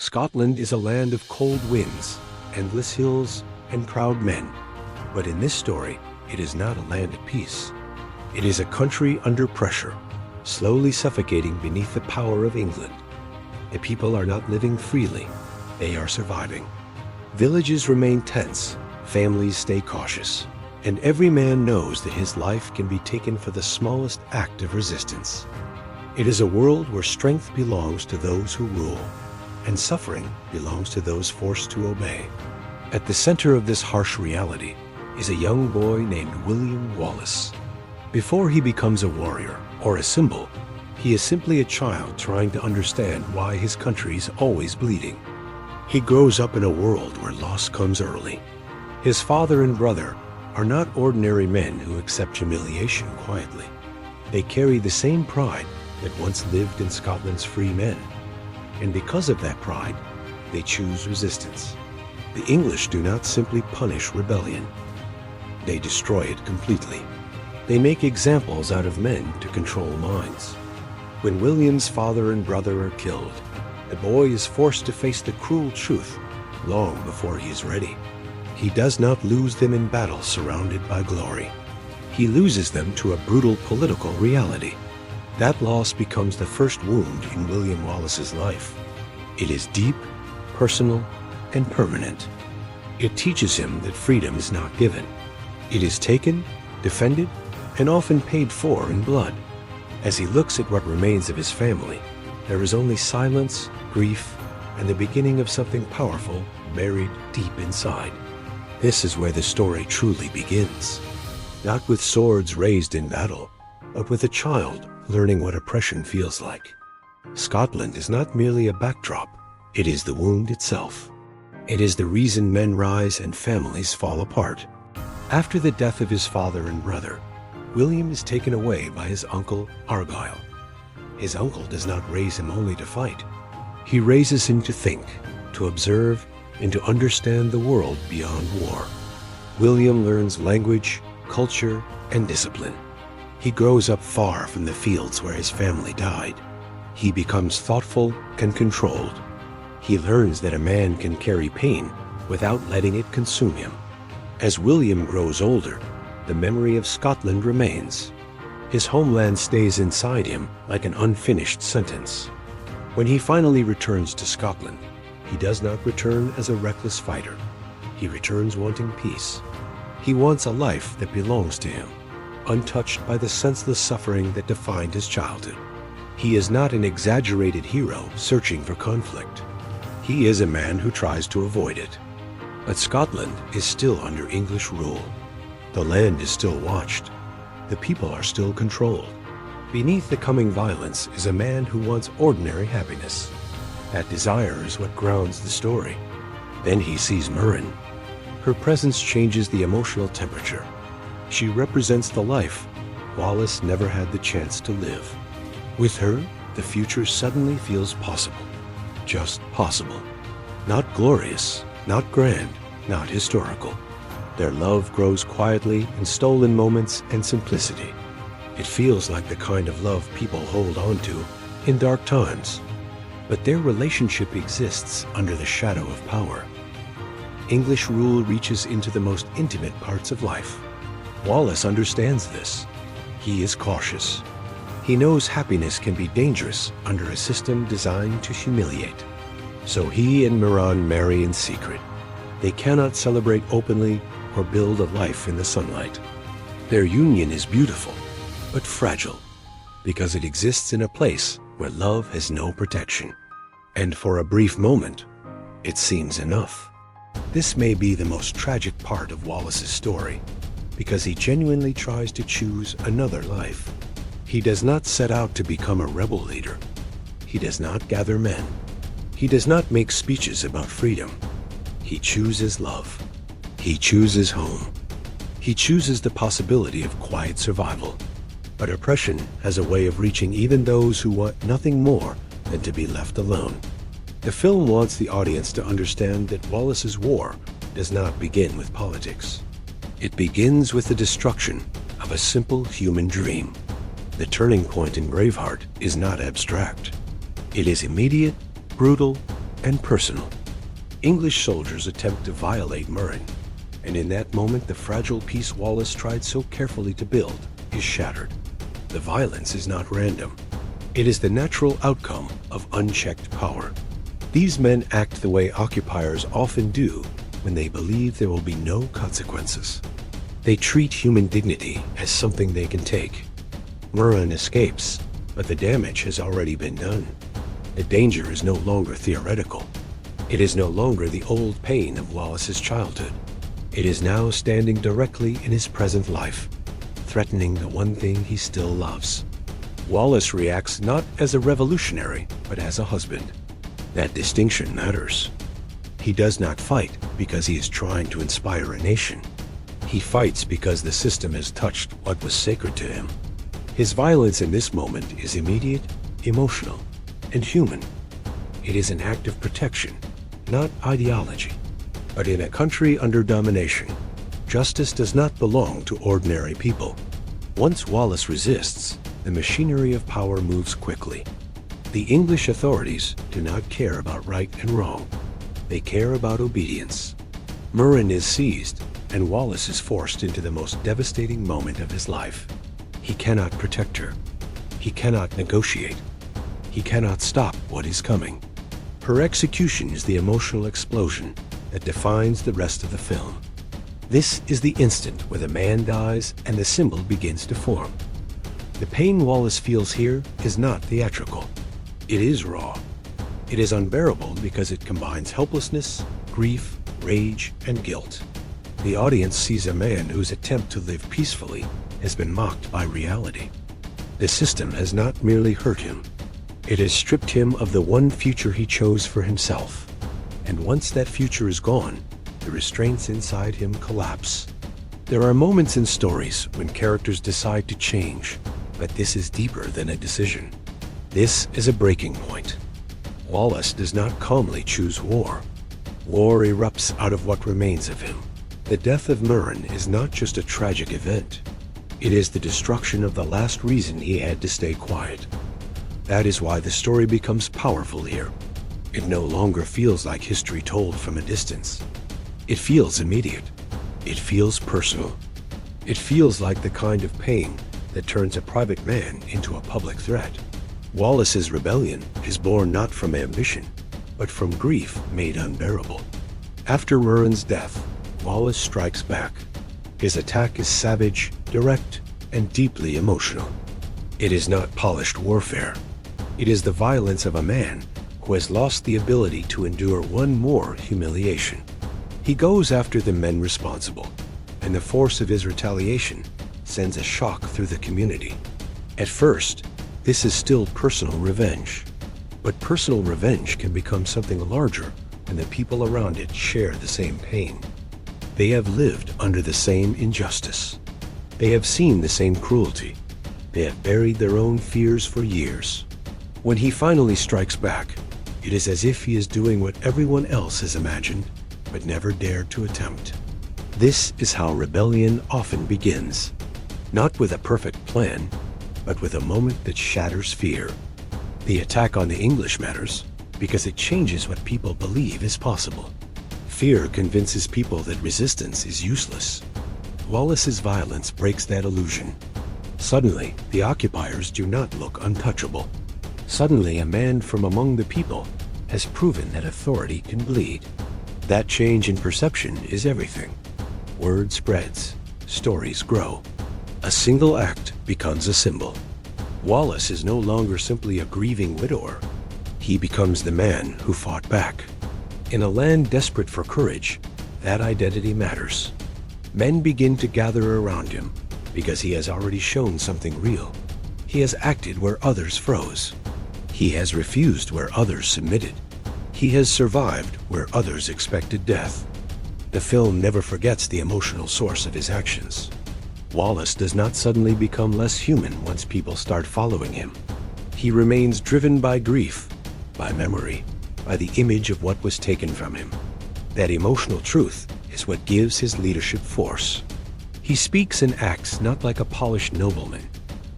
Scotland is a land of cold winds, endless hills, and proud men. But in this story, it is not a land at peace. It is a country under pressure, slowly suffocating beneath the power of England. The people are not living freely, they are surviving. Villages remain tense, families stay cautious, and every man knows that his life can be taken for the smallest act of resistance. It is a world where strength belongs to those who rule, and suffering belongs to those forced to obey. At the center of this harsh reality is a young boy named William Wallace. Before he becomes a warrior or a symbol, he is simply a child trying to understand why his country is always bleeding. He grows up in a world where loss comes early. His father and brother are not ordinary men who accept humiliation quietly. They carry the same pride that once lived in Scotland's free men. And because of that pride, they choose resistance. The English do not simply punish rebellion. They destroy it completely. They make examples out of men to control minds. When William's father and brother are killed, the boy is forced to face the cruel truth long before he is ready. He does not lose them in battle surrounded by glory. He loses them to a brutal political reality. That loss becomes the first wound in William Wallace's life. It is deep, personal, and permanent. It teaches him that freedom is not given. It is taken, defended, and often paid for in blood. As he looks at what remains of his family, there is only silence, grief, and the beginning of something powerful buried deep inside. This is where the story truly begins. Not with swords raised in battle, but with a child learning what oppression feels like. Scotland is not merely a backdrop, it is the wound itself. It is the reason men rise and families fall apart. After the death of his father and brother, William is taken away by his uncle Argyle. His uncle does not raise him only to fight. He raises him to think, to observe, and to understand the world beyond war. William learns language, culture, and discipline. He grows up far from the fields where his family died. He becomes thoughtful and controlled. He learns that a man can carry pain without letting it consume him. As William grows older, the memory of Scotland remains. His homeland stays inside him like an unfinished sentence. When he finally returns to Scotland, he does not return as a reckless fighter. He returns wanting peace. He wants a life that belongs to him, untouched by the senseless suffering that defined his childhood. He is not an exaggerated hero searching for conflict. He is a man who tries to avoid it. But Scotland is still under English rule. The land is still watched. The people are still controlled. Beneath the coming violence is a man who wants ordinary happiness. That desire is what grounds the story. Then he sees Murren. Her presence changes the emotional temperature. She represents the life Wallace never had the chance to live. With her, the future suddenly feels possible. Just possible. Not glorious, not grand, not historical. Their love grows quietly in stolen moments and simplicity. It feels like the kind of love people hold on to in dark times. But their relationship exists under the shadow of power. English rule reaches into the most intimate parts of life. Wallace understands this. He is cautious. He knows happiness can be dangerous under a system designed to humiliate. So he and Murren marry in secret. They cannot celebrate openly or build a life in the sunlight. Their union is beautiful, but fragile, because it exists in a place where love has no protection. And for a brief moment, it seems enough. This may be the most tragic part of Wallace's story, because he genuinely tries to choose another life. He does not set out to become a rebel leader. He does not gather men. He does not make speeches about freedom. He chooses love. He chooses home. He chooses the possibility of quiet survival. But oppression has a way of reaching even those who want nothing more than to be left alone. The film wants the audience to understand that Wallace's war does not begin with politics. It begins with the destruction of a simple human dream. The turning point in Braveheart is not abstract. It is immediate, brutal, and personal. English soldiers attempt to violate Murren, and in that moment the fragile peace Wallace tried so carefully to build is shattered. The violence is not random. It is the natural outcome of unchecked power. These men act the way occupiers often do when they believe there will be no consequences. They treat human dignity as something they can take. Murren escapes, but the damage has already been done. The danger is no longer theoretical. It is no longer the old pain of Wallace's childhood. It is now standing directly in his present life, threatening the one thing he still loves. Wallace reacts not as a revolutionary, but as a husband. That distinction matters. He does not fight because he is trying to inspire a nation. He fights because the system has touched what was sacred to him. His violence in this moment is immediate, emotional, and human. It is an act of protection, not ideology. But in a country under domination, justice does not belong to ordinary people. Once Wallace resists, the machinery of power moves quickly. The English authorities do not care about right and wrong. They care about obedience. Murren is seized, and Wallace is forced into the most devastating moment of his life. He cannot protect her. He cannot negotiate. He cannot stop what is coming. Her execution is the emotional explosion that defines the rest of the film. This is the instant where the man dies and the symbol begins to form. The pain Wallace feels here is not theatrical. It is raw. It is unbearable because it combines helplessness, grief, rage, and guilt. The audience sees a man whose attempt to live peacefully has been mocked by reality. The system has not merely hurt him. It has stripped him of the one future he chose for himself. And once that future is gone, the restraints inside him collapse. There are moments in stories when characters decide to change, but this is deeper than a decision. This is a breaking point. Wallace does not calmly choose war. War erupts out of what remains of him. The death of Murren is not just a tragic event. It is the destruction of the last reason he had to stay quiet. That is why the story becomes powerful here. It no longer feels like history told from a distance. It feels immediate. It feels personal. It feels like the kind of pain that turns a private man into a public threat. Wallace's rebellion is born not from ambition, but from grief made unbearable. After Murren's death, Wallace strikes back. His attack is savage, direct, and deeply emotional. It is not polished warfare. It is the violence of a man who has lost the ability to endure one more humiliation. He goes after the men responsible, and the force of his retaliation sends a shock through the community. At first, this is still personal revenge, but personal revenge can become something larger when the people around it share the same pain. They have lived under the same injustice. They have seen the same cruelty. They have buried their own fears for years. When he finally strikes back, it is as if he is doing what everyone else has imagined, but never dared to attempt. This is how rebellion often begins. Not with a perfect plan, but with a moment that shatters fear. The attack on the English matters because it changes what people believe is possible. Fear convinces people that resistance is useless. Wallace's violence breaks that illusion. Suddenly, the occupiers do not look untouchable. Suddenly, a man from among the people has proven that authority can bleed. That change in perception is everything. Word spreads, stories grow. A single act becomes a symbol. Wallace is no longer simply a grieving widower. He becomes the man who fought back. In a land desperate for courage, that identity matters. Men begin to gather around him because he has already shown something real. He has acted where others froze. He has refused where others submitted. He has survived where others expected death. The film never forgets the emotional source of his actions. Wallace does not suddenly become less human once people start following him. He remains driven by grief, by memory, by the image of what was taken from him. That emotional truth is what gives his leadership force. He speaks and acts not like a polished nobleman,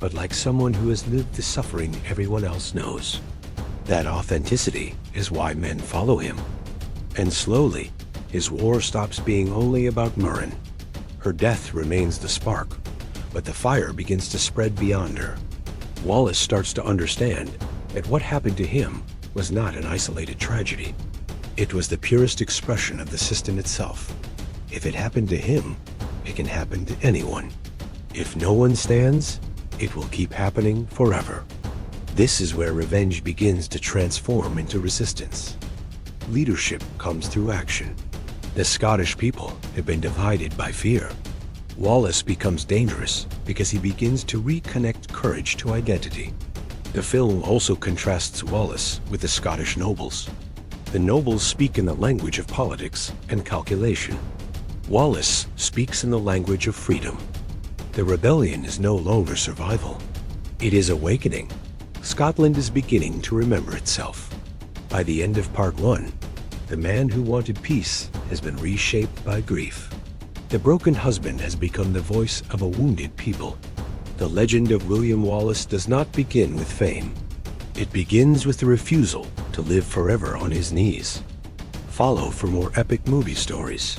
but like someone who has lived the suffering everyone else knows. That authenticity is why men follow him. And slowly, his war stops being only about Murren. Her death remains the spark, but the fire begins to spread beyond her. Wallace starts to understand that what happened to him was not an isolated tragedy. It was the purest expression of the system itself. If it happened to him, it can happen to anyone. If no one stands, it will keep happening forever. This is where revenge begins to transform into resistance. Leadership comes through action. The Scottish people have been divided by fear. Wallace becomes dangerous because he begins to reconnect courage to identity. The film also contrasts Wallace with the Scottish nobles. The nobles speak in the language of politics and calculation. Wallace speaks in the language of freedom. The rebellion is no longer survival. It is awakening. Scotland is beginning to remember itself. By the end of Part 1, the man who wanted peace has been reshaped by grief. The broken husband has become the voice of a wounded people. The legend of William Wallace does not begin with fame. It begins with the refusal to live forever on his knees. Follow for more epic movie stories.